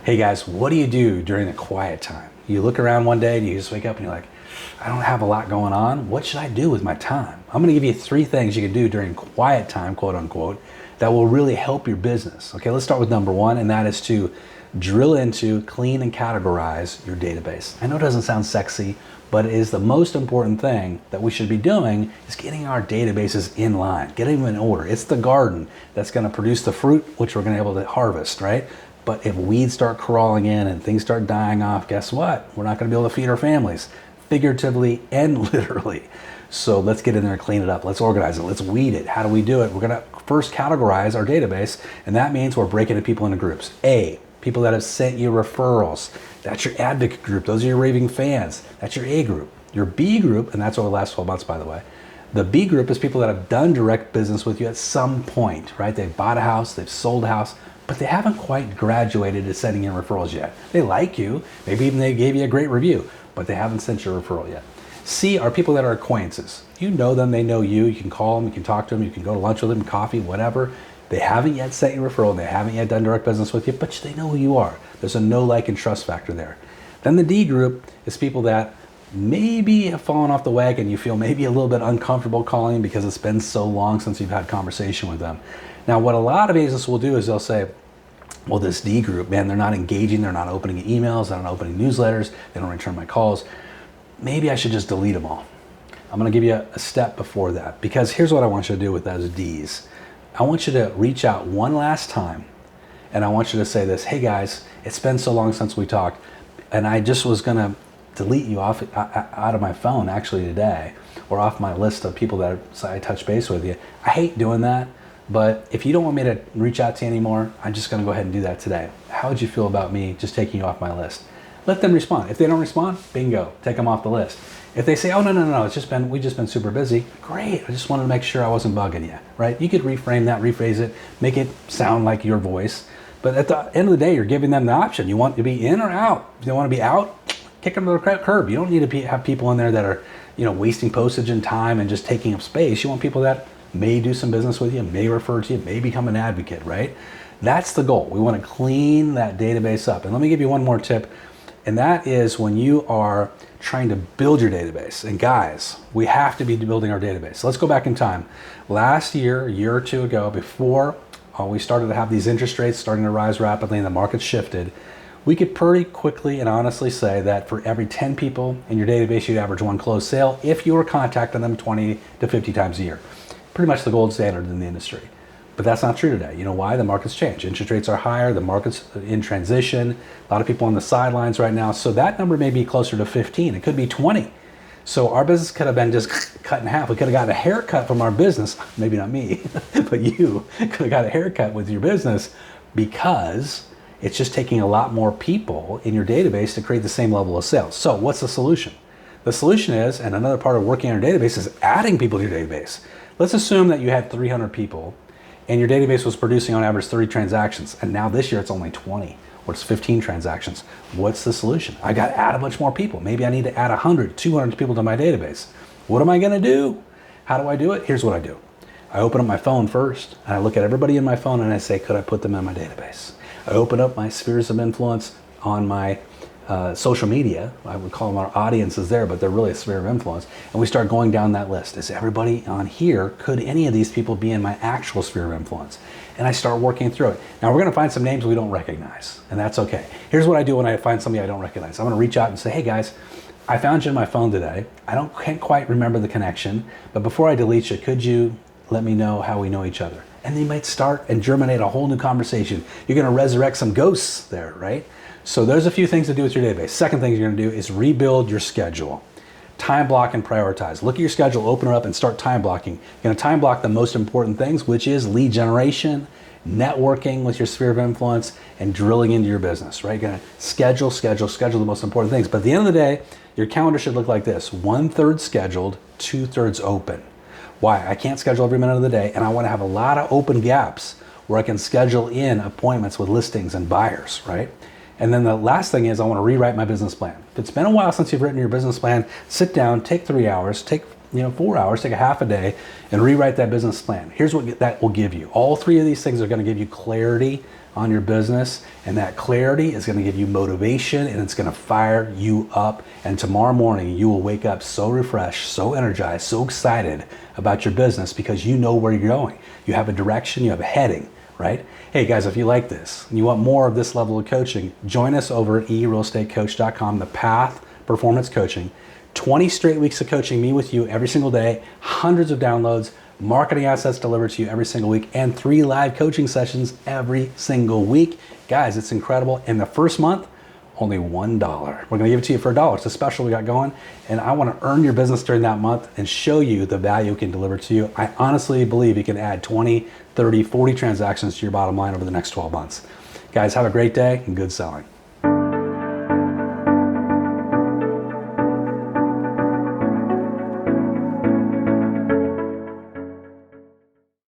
Hey guys, what do you do during a quiet time? You look around one day and you just wake up and you're like, I don't have a lot going on. What should I do with my time? I'm gonna give you 3 things you can do during quiet time, quote unquote, that will really help your business. Okay, let's start with number 1, and that is to drill into, clean, and categorize your database. I know it doesn't sound sexy, but it is the most important thing that we should be doing is getting our databases in line, getting them in order. It's the garden that's gonna produce the fruit, which we're gonna be able to harvest, right? But if weeds start crawling in and things start dying off, guess what? We're not gonna be able to feed our families, figuratively and literally. So let's get in there and clean it up. Let's organize it. Let's weed it. How do we do it? We're gonna first categorize our database, and that means we're breaking the people into groups. A, people that have sent you referrals. That's your advocate group. Those are your raving fans. That's your A group. Your B group, and that's over the last 12 months, by the way. The B group is people that have done direct business with you at some point, right? They've bought a house, they've sold a house, but they haven't quite graduated to sending in referrals yet. They like you, maybe even they gave you a great review, but they haven't sent you a referral yet. C are people that are acquaintances. You know them, they know you, you can call them, you can talk to them, you can go to lunch with them, coffee, whatever. They haven't yet sent you a referral, they haven't yet done direct business with you, but they know who you are. There's a know, like, and trust factor there. Then the D group is people that maybe have fallen off the wagon. You feel maybe a little bit uncomfortable calling because it's been so long since you've had conversation with them. Now, what a lot of agents will do is they'll say, well, this D group, man, they're not engaging, they're not opening emails, they're not opening newsletters, they don't return my calls. Maybe I should just delete them all. I'm gonna give you a step before that, because here's what I want you to do with those Ds. I want you to reach out one last time, and I want you to say this: hey guys, it's been so long since we talked, and I just was gonna delete you out of my phone actually today, or off my list of people that I touch base with you. I hate doing that, but if you don't want me to reach out to you anymore, I'm just gonna go ahead and do that today. How would you feel about me just taking you off my list? Let them respond. If they don't respond, bingo, take them off the list. If they say, oh, no, we've just been super busy, great, I just wanted to make sure I wasn't bugging you, right? You could reframe that, rephrase it, make it sound like your voice. But at the end of the day, you're giving them the option. You want to be in or out. If they want to be out, kick them to the curb. You don't need to have people in there that are, wasting postage and time and just taking up space. You want people that may do some business with you, may refer to you, may become an advocate, right? That's the goal. We want to clean that database up. And let me give you one more tip, and that is when you are trying to build your database. And guys, we have to be building our database. Let's go back in time. Last year, a year or two ago, before we started to have these interest rates starting to rise rapidly and the market shifted, we could pretty quickly and honestly say that for every 10 people in your database, you'd average 1 closed sale if you were contacting them 20 to 50 times a year. Pretty much the gold standard in the industry. But that's not true today. You know why? The market's changed. Interest rates are higher, the market's in transition, a lot of people on the sidelines right now. So that number may be closer to 15, it could be 20. So our business could have been just cut in half. We could have gotten a haircut from our business, maybe not me, but you could have got a haircut with your business, because it's just taking a lot more people in your database to create the same level of sales. So what's the solution? The solution is, and another part of working on your database is adding people to your database. Let's assume that you had 300 people and your database was producing on average 30 transactions, and now this year it's only 20, or it's 15 transactions. What's the solution? I got to add a bunch more people. Maybe I need to add 100, 200 people to my database. What am I going to do? How do I do it? Here's what I do. I open up my phone first, and I look at everybody in my phone, and I say, could I put them in my database? I open up my spheres of influence on my social media. I would call them our audiences there, but they're really a sphere of influence. And we start going down that list. Is everybody on here, could any of these people be in my actual sphere of influence? And I start working through it. Now we're gonna find some names we don't recognize, and that's okay. Here's what I do when I find somebody I don't recognize. I'm gonna reach out and say, hey guys, I found you in my phone today. Can't quite remember the connection, but before I delete you, could you let me know how we know each other? And they might start and germinate a whole new conversation. You're gonna resurrect some ghosts there, right? So there's a few things to do with your database. Second thing you're gonna do is rebuild your schedule. Time block and prioritize. Look at your schedule, open it up, and start time blocking. You're gonna time block the most important things, which is lead generation, networking with your sphere of influence, and drilling into your business, right? You're gonna schedule the most important things. But at the end of the day, your calendar should look like this: 1/3 scheduled, 2/3 open. Why? I can't schedule every minute of the day, and I wanna have a lot of open gaps where I can schedule in appointments with listings and buyers, right? And then the last thing is I want to rewrite my business plan. If it's been a while since you've written your business plan, sit down, take 3 hours, take 4 hours, take a half a day, and rewrite that business plan. Here's what that will give you. All 3 of these things are going to give you clarity on your business, and that clarity is going to give you motivation, and it's going to fire you up. And tomorrow morning you will wake up so refreshed, so energized, so excited about your business because you know where you're going. You have a direction, you have a heading, right? Hey guys, if you like this and you want more of this level of coaching, join us over at eRealEstateCoach.com, the Path Performance Coaching. 20 straight weeks of coaching me with you every single day, hundreds of downloads, marketing assets delivered to you every single week, and 3 live coaching sessions every single week. Guys, it's incredible. In the first month, only $1. We're gonna give it to you for $1. It's a special we got going, and I wanna earn your business during that month and show you the value it can deliver to you. I honestly believe you can add 20, 30, 40 transactions to your bottom line over the next 12 months. Guys, have a great day and good selling.